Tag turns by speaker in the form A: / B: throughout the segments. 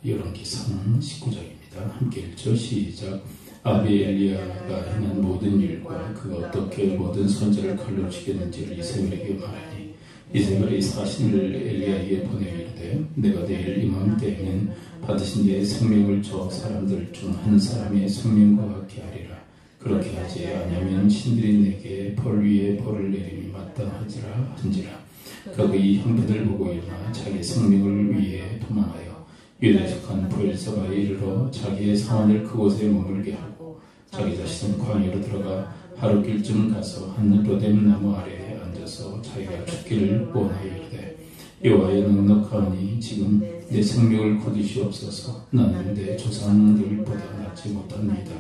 A: 열왕기상 19장입니다. 함께 읽죠. 시작. 아비 엘리야가 행한 모든 일과 그가 어떻게 모든 선지자를 칼로 죽였는지를 이세벨에게 말하니 이세벨이 사신을 엘리야에게 보내어 이르되 내가 내일 이맘때에는 받으신 내 생명을 저 사람들 중 한 사람의 생명과 같게 하리라. 그렇게 하지 아니하면 신들이 내게 벌 위에 벌을 내림이 마땅하지라 한지라. 그가 이 형편을 보고 일어나 자기 생명을 위해 도망하여 유다에 속한 브엘세바에 이르러 자기의 사원을 그곳에 머물게 하고 자기 자신은 광야로 들어가 하룻길쯤 가서 한 로뎀 나무 아래에 앉아서 자기가 죽기를 원하여 이르되 여호와의 넉넉하오니 지금 내 생명을 거두시옵소서. 나는 내 조상들보다 낫지 못합니다.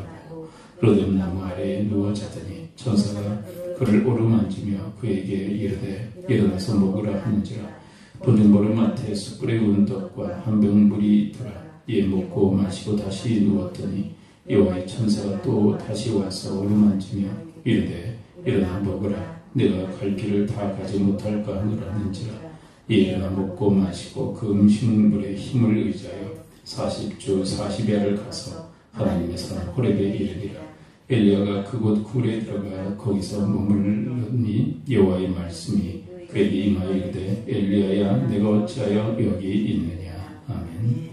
A: 로뎀 나무 아래에 누워 자더니 천사가 그를 오르만지며 그에게 이르되 일어나서 먹으라 하는지라. 본즉 머리맡에 숯불에 구운 떡과 한 병 물이 있더라. 이에 먹고 마시고 다시 누웠더니 여호와의 천사가 또 다시 와서 오르만지며 이르되 일어나 먹으라. 내가 갈 길을 다 가지 못할까 하느라는지라. 이에 일어나 먹고 마시고 그 음식물의 힘을 의지하여 40주 40야를 가서 하나님의 산 호렙에 이르니라. 엘리야가 그곳 굴에 들어가 거기서 머물렀니 여호와의 말씀이 그에게 임하여 이르되 엘리야야 내가 어찌하여 여기 있느냐. 아멘.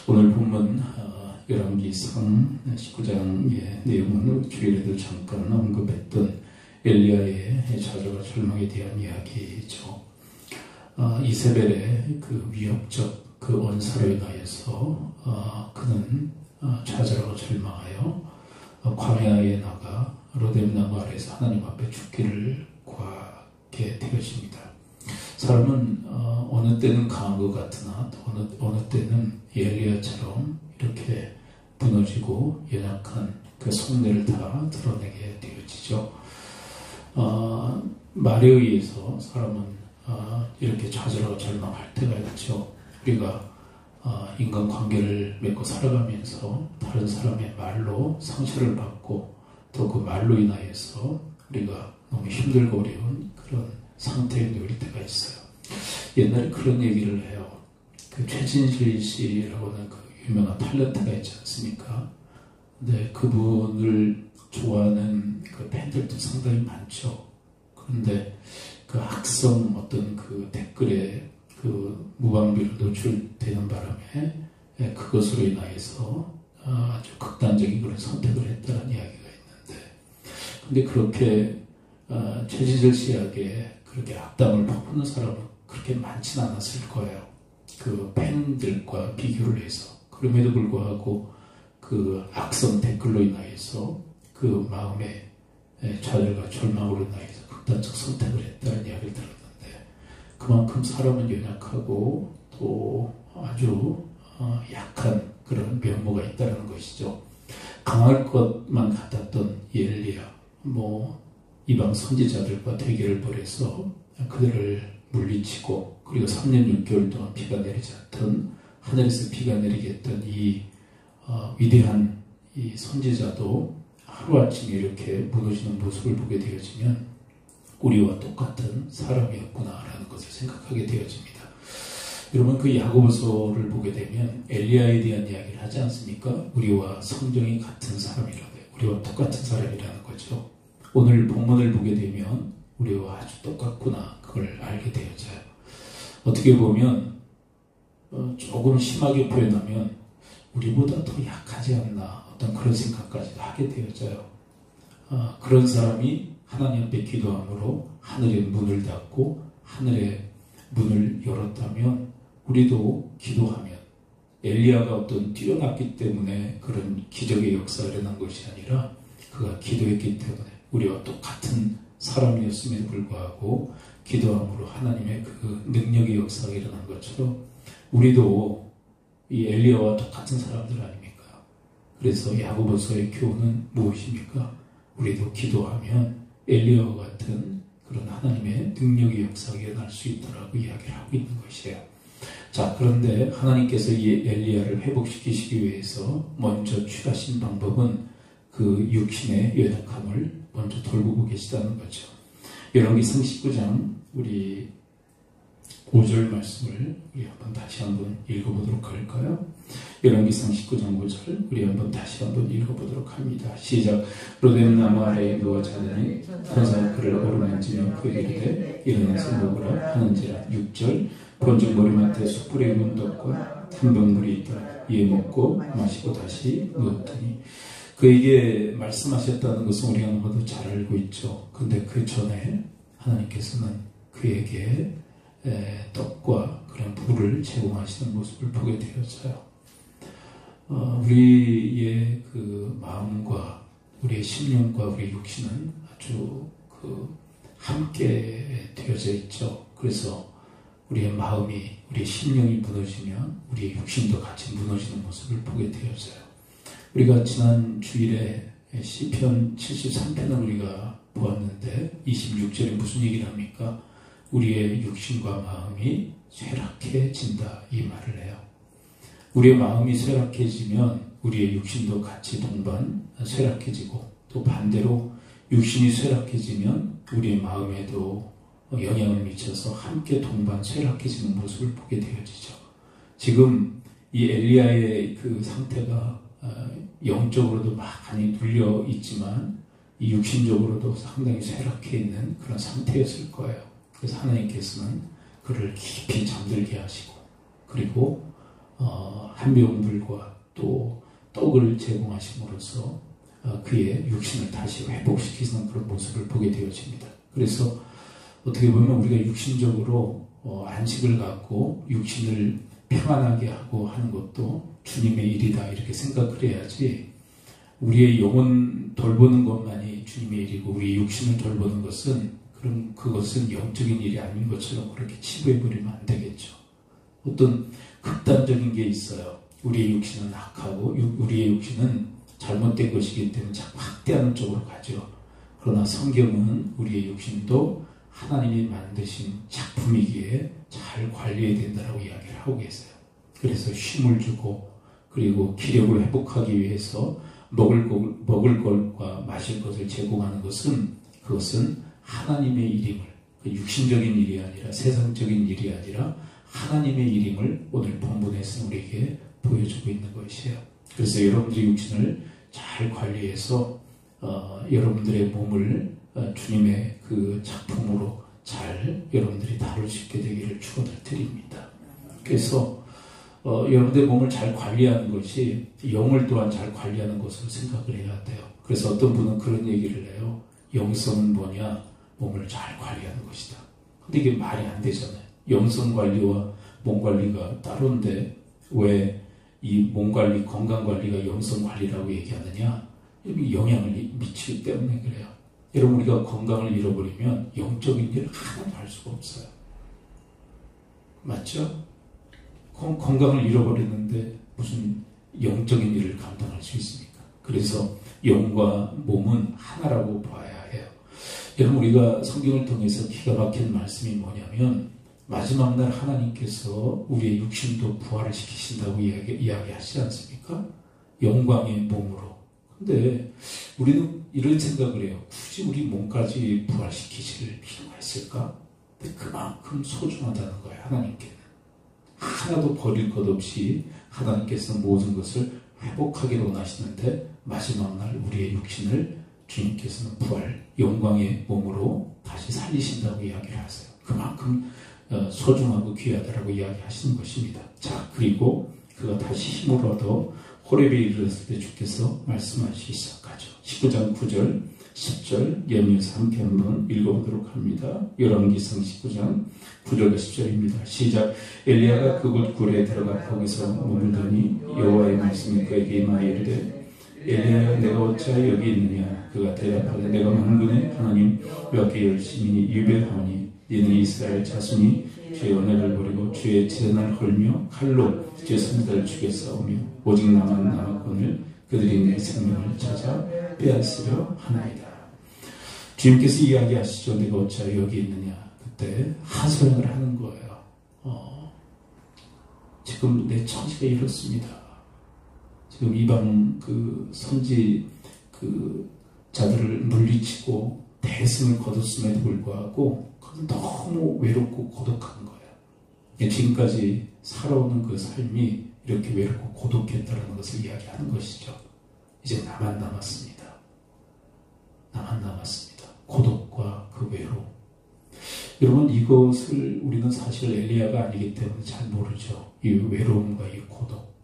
A: 오늘 본문 열왕기상 19장의 내용은 주일에도 잠깐 언급했던 엘리야의 좌절과 절망에 대한 이야기죠. 이세벨의 그 위협적 그 언사로 인하여서 그는 좌절하고 절망하여 광야에 나가 로뎀 나무 아래에서 하나님 앞에 죽기를 구하게 되어집니다. 사람은 어느 때는 강한 것 같으나 어느 때는 엘리야처럼 이렇게 무너지고 연약한 그 속내를 다 드러내게 되어지죠. 말에 의해서 사람은 이렇게 좌절하고 절망할 때가 있죠. 우리가 인간관계를 맺고 살아가면서 다른 사람의 말로 상처를 받고 또 그 말로 인하여서 우리가 너무 힘들고 어려운 그런 상태에 놓일 때가 있어요. 옛날에 그런 얘기를 해요. 그 최진실 씨라고는 그 유명한 탤런트가 있지 않습니까? 근데 그분을 좋아하는 그 팬들도 상당히 많죠. 그런데 그 악성 어떤 그 댓글에 그 무방비로 노출되는 바람에 그것으로 인하여서 아주 극단적인 그런 선택을 했다는 이야기가 있는데, 근데 그렇게 최지철 씨에게 그렇게 악담을 퍼붓는 사람은 그렇게 많진 않았을 거예요. 그 팬들과 비교를 해서. 그럼에도 불구하고 그 악성 댓글로 인하여서 그 마음의 좌절과 절망으로 인하여서 극단적 선택을 했다는 이야기를 들었는데, 그만큼 사람은 연약하고 또 아주 약한 그런 면모가 있다는 것이죠. 강할 것만 같았던 엘리야, 이방 선지자들과 대결을 벌여서 그들을 물리치고, 그리고 3년 6개월 동안 비가 내리지 않던, 하늘에서 비가 내리게 했던 이 위대한 이 선지자도 하루아침에 이렇게 무너지는 모습을 보게 되어지면 우리와 똑같은 사람이었구나라는 것을 생각하게 되어집니다. 여러분, 그 야고보서를 보게 되면 엘리야에 대한 이야기를 하지 않습니까? 우리와 성정이 같은 사람이라고 해요. 우리와 똑같은 사람이라는 거죠. 오늘 본문을 보게 되면 우리와 아주 똑같구나, 그걸 알게 되어져요. 어떻게 보면 조금 심하게 표현하면 우리보다 더 약하지 않나, 어떤 그런 생각까지도 하게 되어져요. 그런 사람이 하나님 앞에 기도함으로 하늘의 문을 닫고 하늘의 문을 열었다면 우리도 기도하면, 엘리야가 어떤 뛰어났기 때문에 그런 기적의 역사가 일어난 것이 아니라 그가 기도했기 때문에 우리와 똑같은 사람이었음에도 불구하고 기도함으로 하나님의 그 능력의 역사가 일어난 것처럼 우리도 이 엘리야와 똑같은 사람들 아닙니까? 그래서 야고보서의 교훈은 무엇입니까? 우리도 기도하면 엘리야와 같은 그런 하나님의 능력의 역사가 일어날 수 있다라고 이야기를 하고 있는 것이에요. 자, 그런데 하나님께서 이 엘리야를 회복시키시기 위해서 먼저 취하신 방법은 그 육신의 연약함을 먼저 돌보고 계시다는 거죠. 열왕기상 19장 우리 5절 말씀을 우리 한번 다시 한번 읽어보도록 할까요? 열왕기상 19장 5절 우리 한번 다시 한번 읽어보도록 합니다. 시작. 로뎀 나무 아래에 누워 자더니 천사가 그를 오르만지며 그에게 이르되 일어나서 먹으라 하는지라. 6절 본즉 머리맡에 숯불에 구운 떡과 한 병 물이 있더라. 이에 먹고 마시고 다시 누웠더니. 그에게 말씀하셨다는 것은 우리가 너무도 잘 알고 있죠. 근데 그 전에 하나님께서는 그에게 떡과 그런 물을 제공하시는 모습을 보게 되었어요. 우리의 그 마음과 우리의 심령과 우리의 육신은 아주 함께 되어져 있죠. 그래서 우리의 마음이, 우리의 심령이 무너지면 우리의 육신도 같이 무너지는 모습을 보게 되었어요. 우리가 지난 주일에 시편 73편을 우리가 보았는데 26절에 무슨 얘기를 합니까? 우리의 육신과 마음이 쇠락해진다, 이 말을 해요. 우리의 마음이 쇠락해지면 우리의 육신도 같이 동반 쇠락해지고, 또 반대로 육신이 쇠락해지면 우리의 마음에도 영향을 미쳐서 함께 동반 쇠락해지는 모습을 보게 되어지죠. 지금 이 엘리야의 그 상태가 영적으로도 많이 눌려 있지만 이 육신적으로도 상당히 쇠락해 있는 그런 상태였을 거예요. 그래서 하나님께서는 그를 깊이 잠들게 하시고, 그리고 한 병 물과 또 떡을 제공하심으로써 그의 육신을 다시 회복시키는 그런 모습을 보게 되어집니다. 그래서 어떻게 보면 우리가 육신적으로 안식을 갖고 육신을 평안하게 하고 하는 것도 주님의 일이다, 이렇게 생각을 해야지, 우리의 영혼 돌보는 것만이 주님의 일이고 우리의 육신을 돌보는 것은, 그럼 그것은 영적인 일이 아닌 것처럼 그렇게 치부해버리면 안 되겠죠. 어떤 극단적인 게 있어요. 우리의 육신은 악하고 우리의 육신은 잘못된 것이기 때문에 자꾸 확대하는 쪽으로 가죠. 그러나 성경은 우리의 육신도 하나님이 만드신 작품이기에 잘 관리해야 된다고 이야기를 하고 계세요. 그래서 쉼을 주고, 그리고 기력을 회복하기 위해서 먹을 것과 마실 것을 제공하는 것은, 그것은 하나님의 일임을, 육신적인 일이 아니라 세상적인 일이 아니라 하나님의 일임을 오늘 본문에서 우리에게 보여주고 있는 것이에요. 그래서 여러분들의 육신을 잘 관리해서 여러분들의 몸을 주님의 그 작품으로 잘 여러분들이 다룰 수 있게 되기를 축원을 드립니다. 그래서 여러분들의 몸을 잘 관리하는 것이 영을 또한 잘 관리하는 것으로 생각을 해야 돼요. 그래서 어떤 분은 그런 얘기를 해요. 영성은 뭐냐? 몸을 잘 관리하는 것이다. 근데 이게 말이 안 되잖아요. 영성 관리와 몸 관리가 따로인데 왜 이 몸 관리, 건강 관리가 영성 관리라고 얘기하느냐? 여기 영향을 미치기 때문에 그래요. 여러분, 우리가 건강을 잃어버리면 영적인 일을 하나도 할 수가 없어요. 맞죠? 건강을 잃어버렸는데 무슨 영적인 일을 감당할 수 있습니까? 그래서 영과 몸은 하나라고 봐야 해요. 여러분, 우리가 성경을 통해서 기가 막힌 말씀이 뭐냐면, 마지막 날 하나님께서 우리의 육신도 부활을 시키신다고 이야기하시지 않습니까? 영광의 몸으로. 근데 우리는 이런 생각을 해요. 굳이 우리 몸까지 부활시키실 필요가 있을까? 근데 그만큼 소중하다는 거예요, 하나님께는. 하나도 버릴 것 없이 하나님께서 모든 것을 회복하기를 원하시는데, 마지막 날 우리의 육신을 주님께서는 부활, 영광의 몸으로 다시 살리신다고 이야기를 하세요. 그만큼 소중하고 귀하다라고 이야기하시는 것입니다. 자, 그리고 그가 다시 힘을 얻어 호렙에 이르렀을 때 주께서 말씀하시기 시작하죠. 19장 9절, 10절 연이어서 함께 한번 읽어보도록 합니다. 열왕기상 19장 9절과 10절입니다. 시작. 엘리야가 그곳 굴에 들어가 거기서 머물더니 여호와의 말씀이 그에게 임하여 이르되, 엘리야야, 내가 어찌하여 여기 있느냐? 그가 대답하되, 내가 만군의 하나님 여호와께 열심히 예배하오니 너는 이스라엘 자손이 주의 언약을 버리고 주의 제단을 헐며 칼로 주의 선지자를 죽였사오며 오직 나만 남았거늘 그들이 내 생명을 찾아 빼앗으려 하나이다. 주님께서 이야기하시죠. 내가 어찌하여 여기 있느냐? 그때 하소연을 하는 거예요. 지금 내 처지가 이렇습니다. 지금 이방 선지 자들을 물리치고 대승을 거뒀음에도 불구하고 너무 외롭고 고독한 거예요. 지금까지 살아오는 그 삶이 이렇게 외롭고 고독했다는 것을 이야기하는 것이죠. 이제 나만 남았습니다. 나만 남았습니다. 고독과 그 외로움. 여러분, 이것을 우리는 사실 엘리야가 아니기 때문에 잘 모르죠. 이 외로움과 이 고독.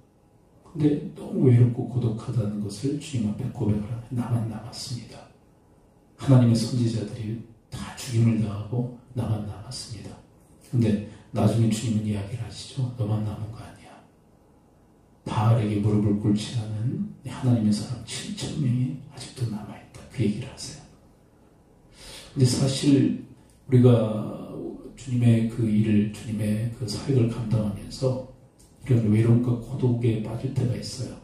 A: 근데 너무 외롭고 고독하다는 것을 주님 앞에 고백을 하면 나만 남았습니다. 하나님의 선지자들이 다 죽임을 당하고 나만 남았습니다. 근데 나중에 주님은 이야기를 하시죠. 너만 남은 거 아니야. 바알에게 무릎을 꿇지 않은 하나님의 사람 7,000명이 아직도 남아있다. 그 얘기를 하세요. 근데 사실 우리가 주님의 그 일을, 주님의 그 사역을 감당하면서 이런 외로움과 고독에 빠질 때가 있어요.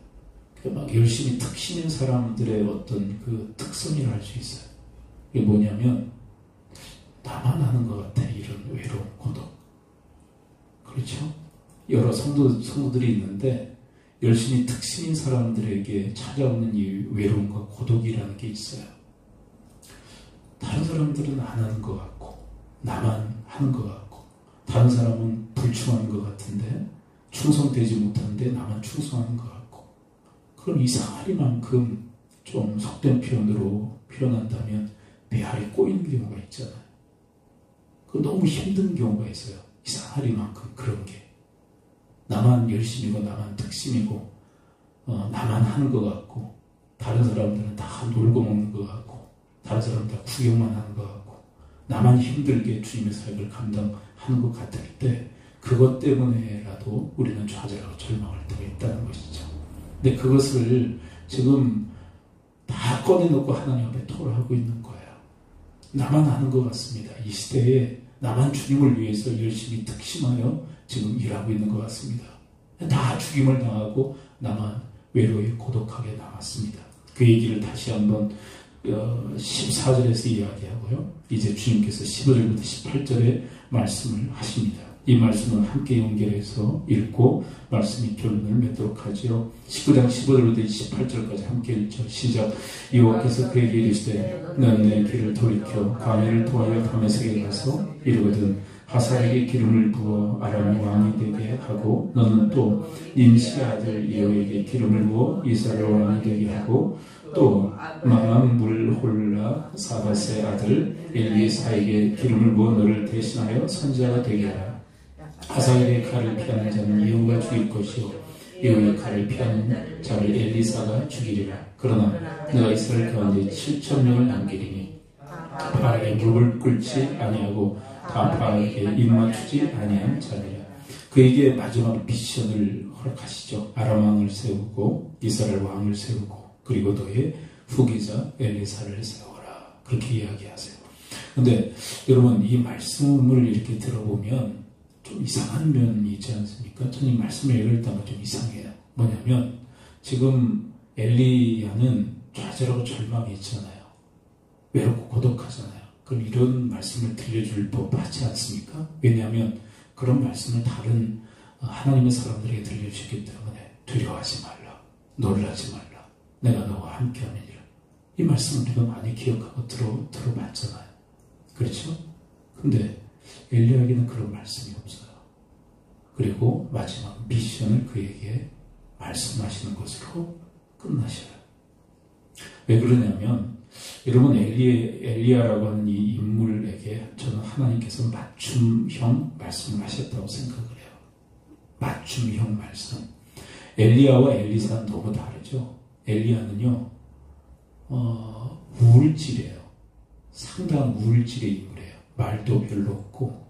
A: 막 열심히 특신인 사람들의 어떤 그 특성이라 할 수 있어요. 이게 뭐냐면 나만 아는 것 같아. 이런 외로움, 고독. 그렇죠? 여러 성도들이 있는데 열심히 특신인 사람들에게 찾아오는 이 외로움과 고독이라는 게 있어요. 다른 사람들은 안 하는 것 같고 나만 하는 것 같고 다른 사람은 불충하는 것 같은데 충성되지 못하는데 나만 충성하는 것 같고 그럼 이상하리만큼 좀 속된 표현으로 표현한다면 배알이 꼬이는 경우가 있잖아요. 그 너무 힘든 경우가 있어요. 이상하리만큼 그런 게 나만 열심이고 나만 특심이고 나만 하는 것 같고 다른 사람들은 다 놀고 먹는 것 같고 다른 사람들 다 구경만 하는 것 같고 나만 힘들게 주님의 사역을 감당하는 것 같을 때 그것 때문에라도 우리는 좌절하고 절망할 때가 있다는 것이죠. 근데 그것을 지금 다 꺼내놓고 하나님 앞에 토로하고 있는 거예요. 나만 하는 것 같습니다. 이 시대에 나만 주님을 위해서 열심히 특심하여 지금 일하고 있는 것 같습니다. 다 죽임을 당하고 나만 외로이 고독하게 남았습니다. 그 얘기를 다시 한번 14절에서 이야기하고요. 이제 주님께서 15절부터 18절에 말씀을 하십니다. 이 말씀을 함께 연결해서 읽고 말씀이 결론을 맺도록 하죠. 19장 15절부터 18절까지 함께 읽죠. 시작. 여호와께서 그에게 이르시되 너는 내 길을 돌이켜 광야를 통하여 다메섹에 가서 이르거든 하사엘에게 기름을 부어 아람 왕이 되게 하고 너는 또 nim시의 아들 여호에게 기름을 부어 이스라엘 왕이 되게 하고 또 마암물홀라 사밧의 아들 엘리사에게 기름을 부어 너를 대신하여 선지자가 되게 하라. 하사엘의 칼을 피하는 자는 예후가 죽일 것이요 예후의 칼을 피하는 자를 엘리사가 죽이리라. 그러나 내가 이스라엘 가운데 7,000명을 남기리니 바알에게 무릎을 꿇지 아니하고 다 바알에게 입맞추지 아니한 자니라. 그에게 마지막 미션을 허락하시죠. 아람 왕을 세우고 이스라엘 왕을 세우고 그리고 너의 후계자 엘리사를 세워라. 그렇게 이야기하세요. 근데 여러분 이 말씀을 이렇게 들어보면 좀 이상한 면이 있지 않습니까? 저는 이 말씀을 읽을 때마다 좀 이상해요. 뭐냐면 지금 엘리야는 좌절하고 절망이 있잖아요. 외롭고 고독하잖아요. 그럼 이런 말씀을 들려줄 법하지 않습니까? 왜냐하면 그런 말씀을 다른 하나님의 사람들에게 들려주기 때문에 두려워하지 말라. 놀라지 말라. 내가 너와 함께하느니라. 이 말씀을 우리가 많이 기억하고 들어봤잖아요. 그렇죠? 근데 엘리야에게는 그런 말씀이 없어요. 그리고 마지막 미션을 그에게 말씀하시는 것으로 끝나셔요. 왜 그러냐면 여러분 엘리야라고 하는 이 인물에게 저는 하나님께서 맞춤형 말씀을 하셨다고 생각을 해요. 맞춤형 말씀. 엘리야와 엘리사는 너무 다르죠. 엘리야는요 우울질이에요. 상당한 우울질의 인물이에요. 말도 별로 없고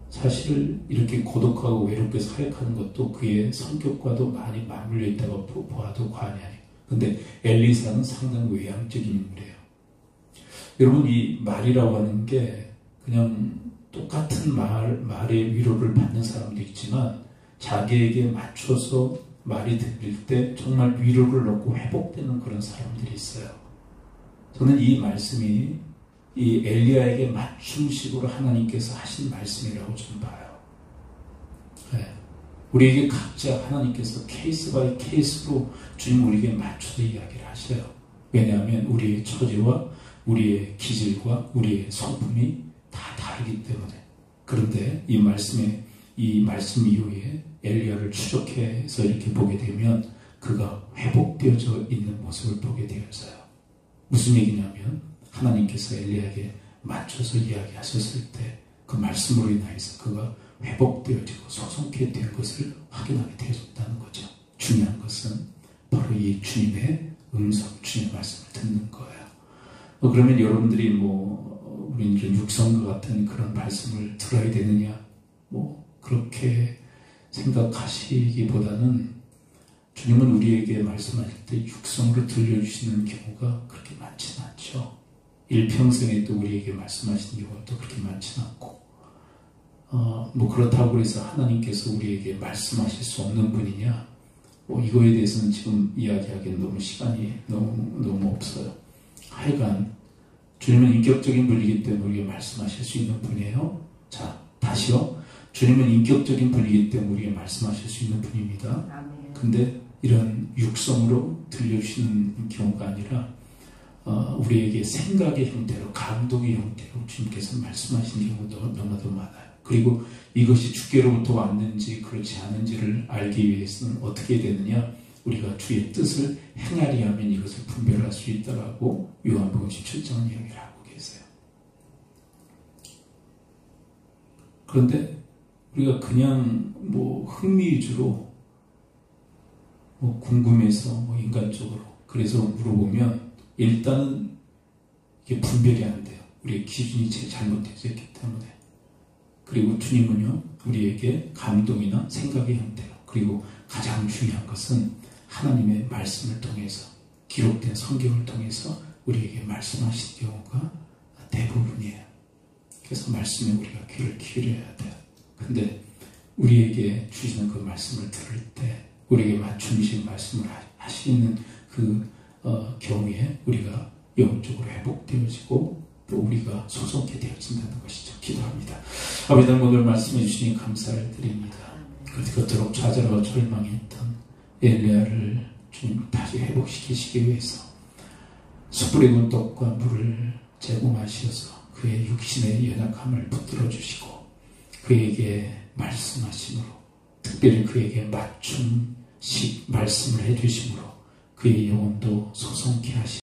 A: 사실 이렇게 고독하고 외롭게 사역하는 것도 그의 성격과도 많이 맞물려 있다고 보아도 과언이 아니에요. 근데 엘리사는 상당히 외향적인 인물이에요. 여러분 이 말이라고 하는 게 그냥 똑같은 말의 위로를 받는 사람도 있지만 자기에게 맞춰서 말이 들릴 때 정말 위로를 얻고 회복되는 그런 사람들이 있어요. 저는 이 말씀이 이 엘리야에게 맞춤식으로 하나님께서 하신 말씀이라고 좀 봐요. 네. 우리에게 각자 하나님께서 케이스 바이 케이스로 주님 우리에게 맞춰서 이야기를 하셔요. 왜냐하면 우리의 처지와 우리의 기질과 우리의 성품이 다 다르기 때문에. 그런데 이 말씀에 이 말씀 이후에 엘리야를 추적해서 이렇게 보게 되면 그가 회복되어져 있는 모습을 보게 되었어요. 무슨 얘기냐면 하나님께서 엘리야에게 맞춰서 이야기하셨을 때 그 말씀으로 인하여서 그가 회복되어지고 소송케 된 것을 확인하게 되었다는 거죠. 중요한 것은 바로 이 주님의 음성, 주님의 말씀을 듣는 거예요. 그러면 여러분들이 우리 이제 육성과 같은 그런 말씀을 들어야 되느냐, 그렇게 생각하시기보다는 주님은 우리에게 말씀하실 때 육성으로 들려주시는 경우가 그렇게 많지는 않죠. 일평생에 또 우리에게 말씀하시는 경우가 또 그렇게 많지는 않고, 그렇다고 해서 하나님께서 우리에게 말씀하실 수 없는 분이냐, 이거에 대해서는 지금 이야기하기엔 너무 시간이 너무 없어요. 하여간 주님은 인격적인 분이기 때문에 우리에게 말씀하실 수 있는 분이에요. 자, 다시요. 주님은 인격적인 분이기 때문에 우리에게 말씀하실 수 있는 분입니다. 근데 이런 육성으로 들려주시는 경우가 아니라 우리에게 생각의 형태로, 감동의 형태로 주님께서 말씀하시는 경우도 너무나도 많아요. 그리고 이것이 주께로부터 왔는지 그렇지 않은지를 알기 위해서는 어떻게 되느냐, 우리가 주의 뜻을 행하리 하면 이것을 분별할 수 있다라고 요한복음 17장 이야기를 하고 계세요. 그런데 우리가 그냥 흥미 위주로 궁금해서 인간적으로 그래서 물어보면 일단은 이게 분별이 안 돼요. 우리의 기준이 잘못되어 있기 때문에. 그리고 주님은요, 우리에게 감동이나 생각의 형태로, 그리고 가장 중요한 것은 하나님의 말씀을 통해서, 기록된 성경을 통해서 우리에게 말씀하시는 경우가 대부분이에요. 그래서 말씀에 우리가 귀를 기울여야 돼요. 근데 우리에게 주시는 그 말씀을 들을 때 우리에게 맞춤이신 말씀을 하시는 그 경우에 우리가 영적으로 회복되어지고 또 우리가 소송케 되어진다는 것이죠. 기도합니다. 아버지 하나님, 오늘 말씀해 주시니 감사를 드립니다. 그토록 좌절하고 절망했던 엘리야를 주님 다시 회복시키시기 위해서 숯불에 구운 떡과 물을 제공하셔서 그의 육신의 연약함을 붙들어 주시고 그에게 말씀하심으로, 특별히 그에게 맞춤식 말씀을 해주심으로 그의 영혼도 소송케 하시고